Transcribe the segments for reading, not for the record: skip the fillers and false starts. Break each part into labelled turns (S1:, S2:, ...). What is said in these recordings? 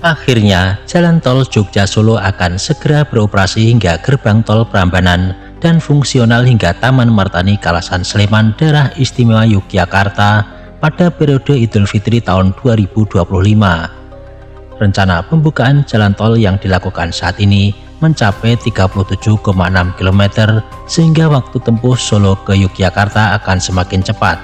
S1: Akhirnya, jalan tol Jogja-Solo akan segera beroperasi hingga gerbang tol Prambanan dan fungsional hingga Taman Martani Kalasan Sleman Daerah Istimewa Yogyakarta pada periode Idul Fitri tahun 2025. Rencana pembukaan jalan tol yang dilakukan saat ini mencapai 37,6 km sehingga waktu tempuh Solo ke Yogyakarta akan semakin cepat.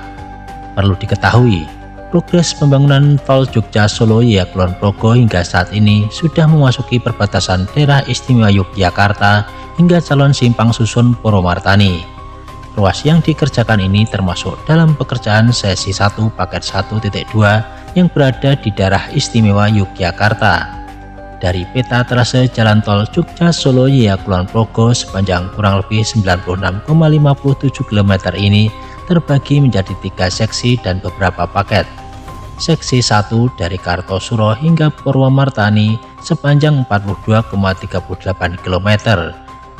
S1: Perlu diketahui, progres pembangunan tol Jogja-Solo Kulon Progo hingga saat ini sudah memasuki perbatasan daerah istimewa Yogyakarta hingga calon simpang susun Purwomartani. Ruas yang dikerjakan ini termasuk dalam pekerjaan sesi 1 paket 1.2 yang berada di daerah istimewa Yogyakarta. Dari peta trase jalan tol Jogja-Solo Kulon Progo sepanjang kurang lebih 96,57 km ini terbagi menjadi 3 seksi dan beberapa paket. Seksi 1 dari Kartosuro hingga Purwomartani sepanjang 42,38 km.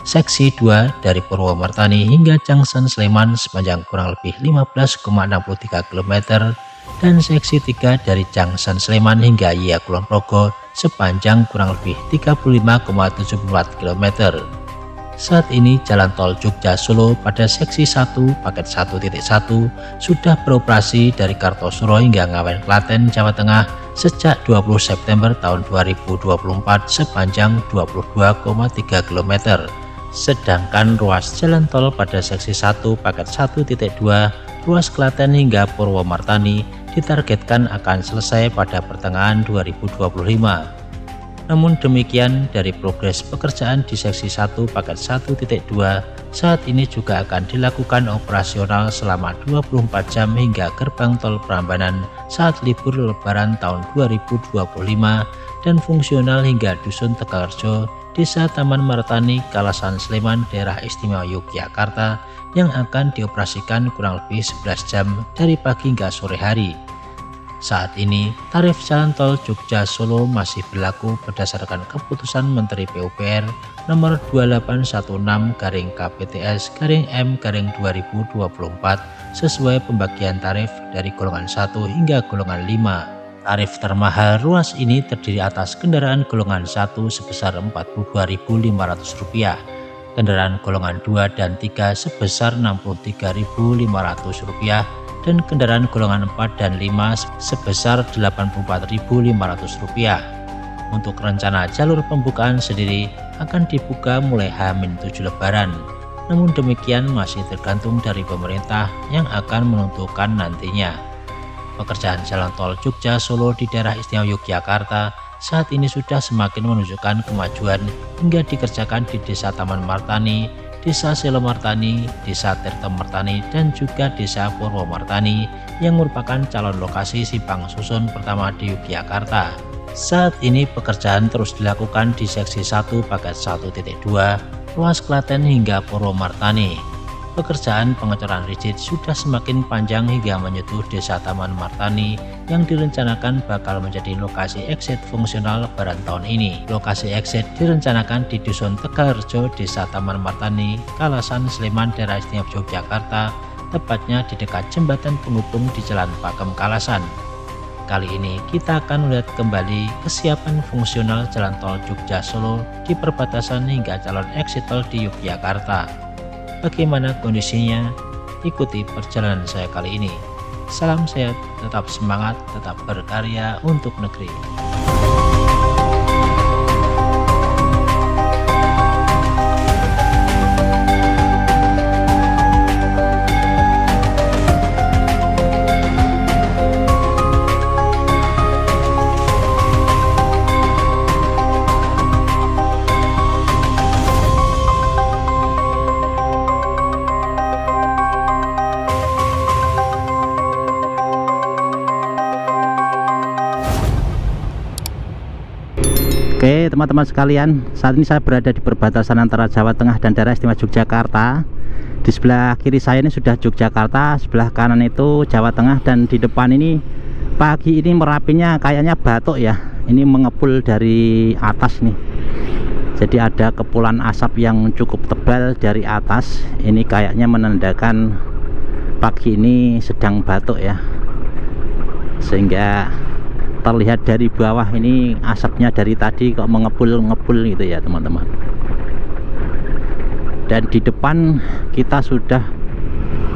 S1: Seksi 2 dari Purwomartani hingga Junction Sleman sepanjang kurang lebih 15,63 km. Dan seksi 3 dari Junction Sleman hingga Kulon Progo sepanjang kurang lebih 35,74 km. Saat ini jalan tol Jogja-Solo pada seksi 1 paket 1.1 sudah beroperasi dari Kartosuro hingga Ngawen Klaten, Jawa Tengah sejak 20 September tahun 2024 sepanjang 22,3 km. Sedangkan ruas jalan tol pada seksi 1 paket 1.2 ruas Klaten hingga Purwomartani ditargetkan akan selesai pada pertengahan 2025. Namun demikian, dari progres pekerjaan di seksi 1 paket 1.2 saat ini juga akan dilakukan operasional selama 24 jam hingga gerbang tol Prambanan saat libur lebaran tahun 2025 dan fungsional hingga Dusun Tegalrejo, Desa Taman Martani, Kalasan Sleman, Daerah Istimewa Yogyakarta yang akan dioperasikan kurang lebih 11 jam dari pagi hingga sore hari. Saat ini, tarif jalan tol Jogja-Solo masih berlaku berdasarkan keputusan Menteri PUPR nomor 2816/KPTS/M/2024 sesuai pembagian tarif dari golongan 1 hingga golongan 5. Tarif termahal ruas ini terdiri atas kendaraan golongan 1 sebesar Rp42.500, kendaraan golongan 2 dan 3 sebesar Rp63.500, dan kendaraan golongan 4 dan 5 sebesar Rp84.500. Untuk rencana jalur pembukaan sendiri akan dibuka mulai H-7 Lebaran. Namun demikian masih tergantung dari pemerintah yang akan menentukan nantinya. Pekerjaan jalan tol Jogja-Solo di daerah istimewa Yogyakarta saat ini sudah semakin menunjukkan kemajuan hingga dikerjakan di Desa Taman Martani, Desa Selomartani, Desa Tirtomartani, dan juga Desa Purwomartani yang merupakan calon lokasi simpang susun pertama di Yogyakarta. Saat ini pekerjaan terus dilakukan di seksi 1 paket 1.2 ruas Klaten hingga Purwomartani. Pekerjaan pengecoran rigid sudah semakin panjang hingga menyentuh Desa Taman Martani yang direncanakan bakal menjadi lokasi exit fungsional lebaran tahun ini. Lokasi exit direncanakan di Dusun Tegalrejo, Desa Taman Martani, Kalasan Sleman, Daerah Istimewa Yogyakarta, tepatnya di dekat jembatan penghubung di Jalan Pakem Kalasan. Kali ini kita akan melihat kembali kesiapan fungsional jalan tol Jogja-Solo di perbatasan hingga calon exit tol di Yogyakarta. Bagaimana kondisinya? Ikuti perjalanan saya kali ini. Salam sehat, tetap semangat, tetap berkarya untuk negeri.
S2: Oke teman-teman sekalian, saat ini saya berada di perbatasan antara Jawa Tengah dan daerah istimewa Yogyakarta. Di sebelah kiri saya ini sudah Yogyakarta, sebelah kanan itu Jawa Tengah, dan di depan ini pagi ini Merapinya kayaknya batuk ya. Ini mengepul dari atas nih. Jadi ada kepulan asap yang cukup tebal dari atas. Ini kayaknya menandakan pagi ini sedang batuk ya. Sehingga terlihat dari bawah ini asapnya dari tadi kok mengepul-ngepul gitu ya teman-teman. Dan di depan kita sudah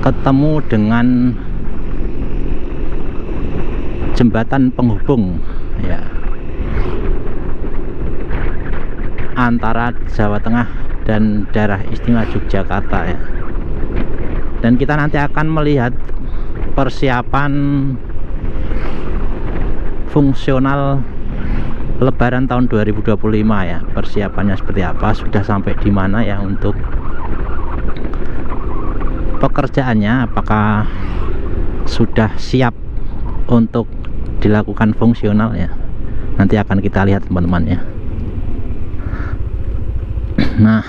S2: ketemu dengan jembatan penghubung ya antara Jawa Tengah dan daerah istimewa Yogyakarta ya. Dan kita nanti akan melihat persiapan fungsional Lebaran tahun 2025 ya. Persiapannya seperti apa, sudah sampai di mana ya untuk pekerjaannya, apakah sudah siap untuk dilakukan fungsional ya. Nanti akan kita lihat teman-teman ya. Nah,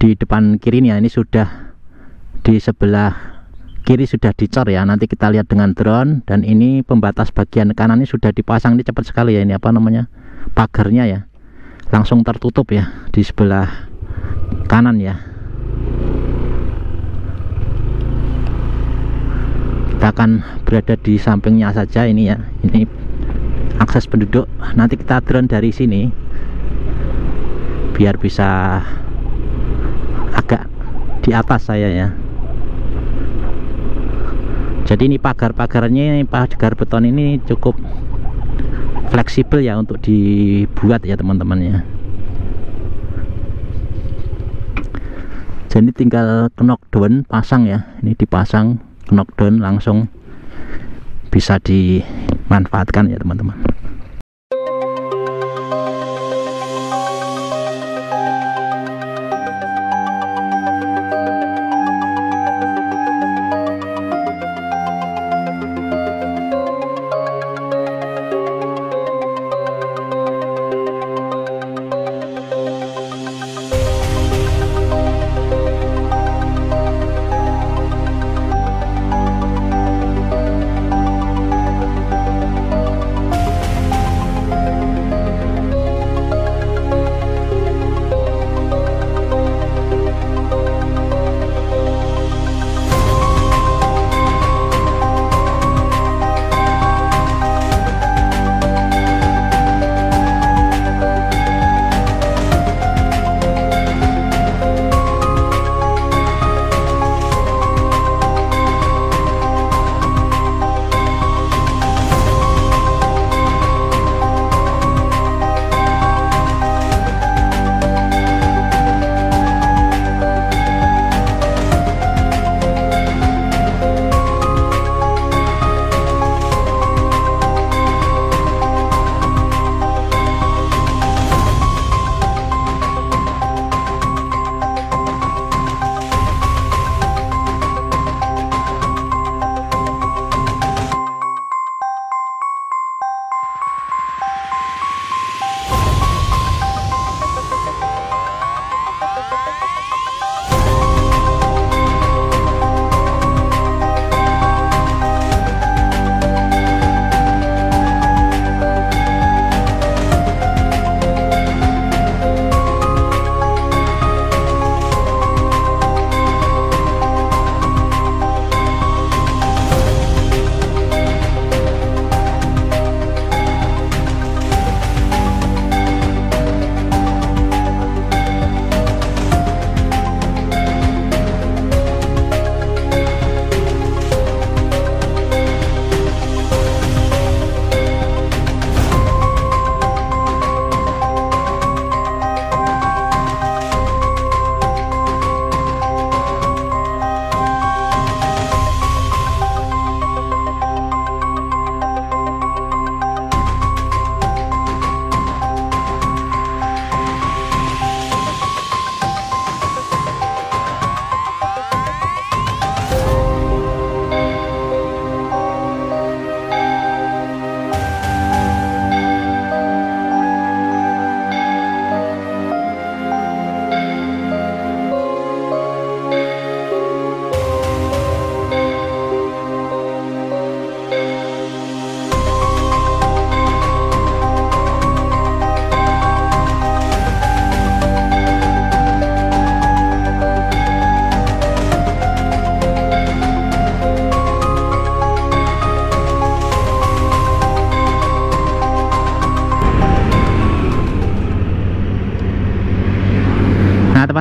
S2: di depan kiri nih ya, ini sudah di sebelah kiri sudah dicor ya. Nanti kita lihat dengan drone. Dan ini pembatas bagian kanan ini sudah dipasang, ini cepat sekali ya, ini apa namanya, pagarnya ya, langsung tertutup ya di sebelah kanan ya. Kita akan berada di sampingnya saja ini ya, ini akses penduduk. Nanti kita drone dari sini biar bisa agak di atas saya ya. Jadi ini pagar-pagarnya, pagar beton ini cukup fleksibel ya untuk dibuat ya teman-teman ya. Jadi tinggal knockdown pasang ya, ini dipasang knockdown langsung bisa dimanfaatkan ya teman-teman.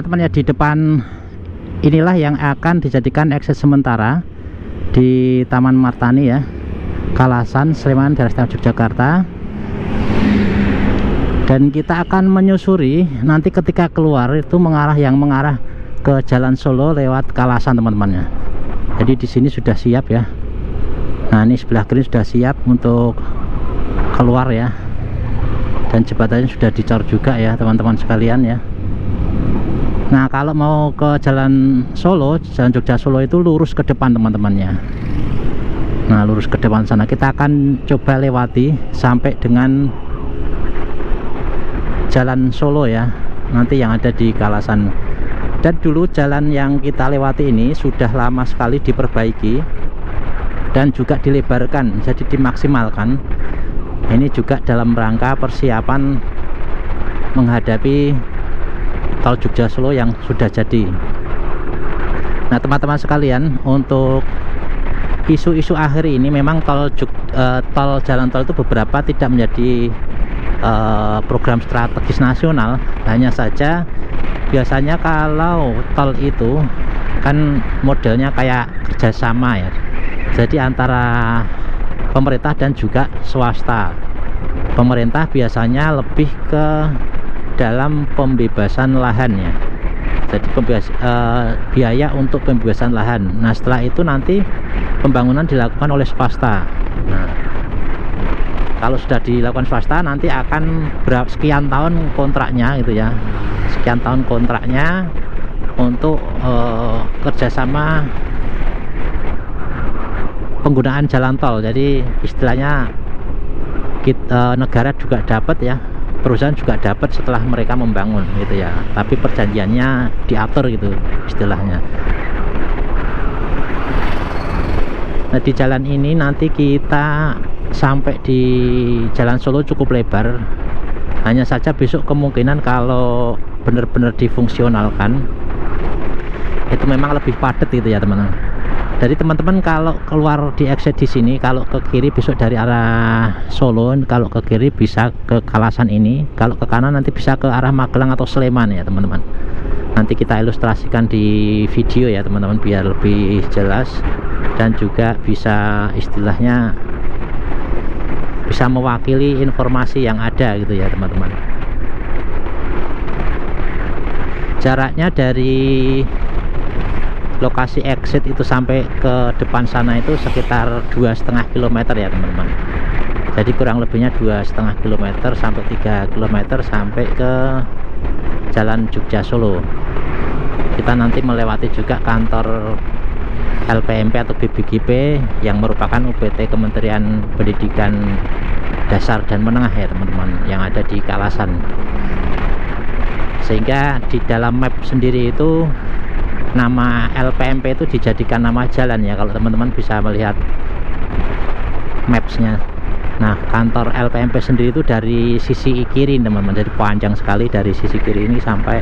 S2: teman-teman ya, di depan inilah yang akan dijadikan akses sementara di Taman Martani ya, Kalasan Sleman Daerah Istimewa Yogyakarta. Dan kita akan menyusuri nanti ketika keluar itu mengarah ke Jalan Solo lewat Kalasan teman-teman ya. Jadi di sini sudah siap ya. Nah ini sebelah kiri sudah siap untuk keluar ya. Dan jembatannya sudah dicor juga ya teman-teman sekalian ya. Nah kalau mau ke Jalan Solo, Jalan Jogja Solo itu lurus ke depan teman-temannya. Nah lurus ke depan sana, kita akan coba lewati sampai dengan Jalan Solo ya, nanti yang ada di Kalasan. Dan dulu jalan yang kita lewati ini sudah lama sekali diperbaiki dan juga dilebarkan, jadi dimaksimalkan. Ini juga dalam rangka persiapan menghadapi tol Jogja Solo yang sudah jadi. Nah teman-teman sekalian, untuk isu-isu akhir ini memang jalan tol itu beberapa tidak menjadi program strategis nasional. Hanya saja biasanya kalau tol itu kan modelnya kayak kerjasama ya, jadi antara pemerintah dan juga swasta. Pemerintah biasanya lebih ke dalam pembebasan lahan ya, jadi biaya untuk pembebasan lahan. Nah setelah itu nanti pembangunan dilakukan oleh swasta. Nah kalau sudah dilakukan swasta nanti akan sekian tahun kontraknya gitu ya, sekian tahun kontraknya untuk kerjasama penggunaan jalan tol. Jadi istilahnya negara juga dapat ya, perusahaan juga dapat setelah mereka membangun gitu ya, tapi perjanjiannya diatur gitu istilahnya. Nah di jalan ini nanti kita sampai di Jalan Solo cukup lebar. Hanya saja besok kemungkinan kalau benar-benar difungsionalkan itu memang lebih padat gitu ya teman-teman. Jadi teman-teman kalau keluar di exit di sini, kalau ke kiri besok dari arah Solo, kalau ke kiri bisa ke Kalasan ini, kalau ke kanan nanti bisa ke arah Magelang atau Sleman ya teman-teman. Nanti kita ilustrasikan di video ya teman-teman biar lebih jelas dan juga bisa istilahnya bisa mewakili informasi yang ada gitu ya teman-teman. Jaraknya dari lokasi exit itu sampai ke depan sana itu sekitar 2,5 km ya teman-teman. Jadi kurang lebihnya 2,5 km sampai 3 km sampai ke Jalan Jogja Solo. Kita nanti melewati juga kantor LPMP atau BPGP yang merupakan UPT Kementerian Pendidikan Dasar dan Menengah ya teman-teman, yang ada di Kalasan. Sehingga di dalam map sendiri itu nama LPMP itu dijadikan nama jalan ya, kalau teman-teman bisa melihat mapsnya. Nah kantor LPMP sendiri itu dari sisi kiri teman-teman, jadi panjang sekali dari sisi kiri ini sampai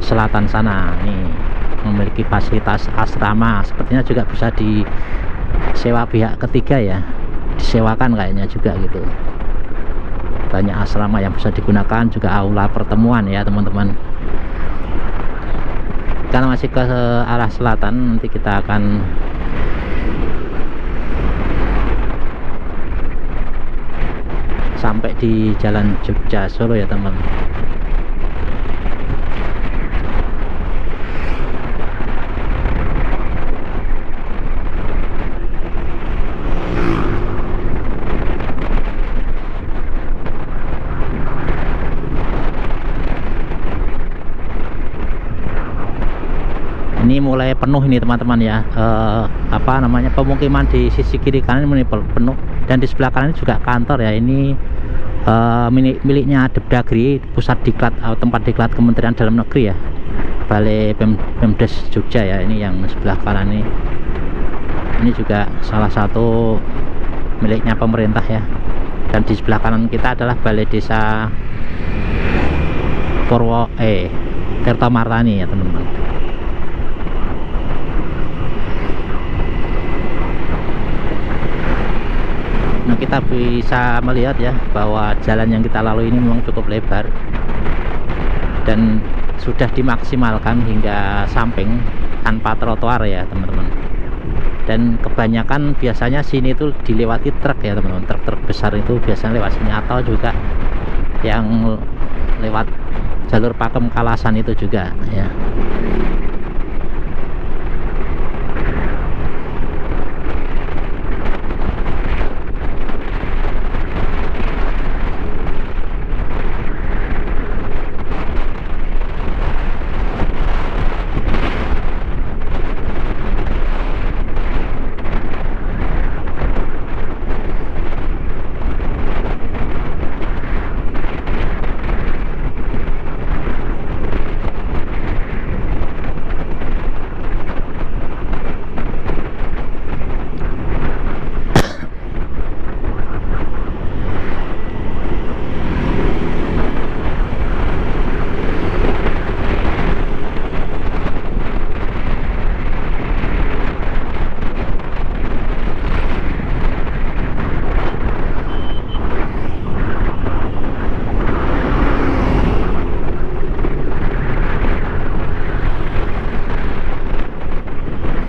S2: selatan sana. Nih memiliki fasilitas asrama, sepertinya juga bisa disewa pihak ketiga ya, disewakan kayaknya juga gitu. Banyak asrama yang bisa digunakan, juga aula pertemuan ya teman-teman. Karena masih ke arah selatan, nanti kita akan sampai di Jalan Jogja Solo ya teman. Ini mulai penuh ini teman-teman ya, pemukiman di sisi kiri kanan ini penuh, dan di sebelah kanan juga kantor ya. Ini miliknya Depdagri, pusat diklat atau tempat diklat Kementerian Dalam Negeri ya, Balai Pemdes Jogja ya. Ini yang sebelah kanan ini juga salah satu miliknya pemerintah ya. Dan di sebelah kanan kita adalah Balai Desa Tirto Martani ya teman-teman. Nah kita bisa melihat ya bahwa jalan yang kita lalui ini memang cukup lebar, dan sudah dimaksimalkan hingga samping tanpa trotoar ya teman-teman. Dan kebanyakan biasanya sini itu dilewati truk ya teman-teman, truk-truk besar itu biasanya lewat sini, atau juga yang lewat jalur Pakem Kalasan itu juga ya.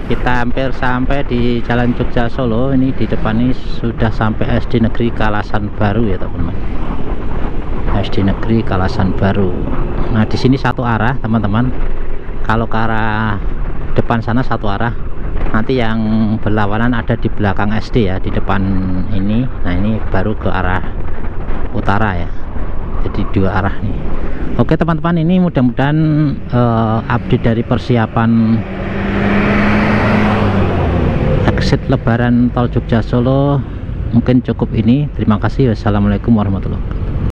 S2: Kita hampir sampai di Jalan Jogja Solo. Ini di depan ini sudah sampai SD Negeri Kalasan Baru ya teman-teman. SD Negeri Kalasan Baru. Nah di sini satu arah teman-teman. Kalau ke arah depan sana satu arah. Nanti yang berlawanan ada di belakang SD ya, di depan ini. Nah ini baru ke arah utara ya. Jadi dua arah nih. Oke teman-teman, ini mudah-mudahan update dari persiapan exit Lebaran Tol Jogja Solo mungkin cukup ini. Terima kasih. Wassalamualaikum warahmatullahi wabarakatuh.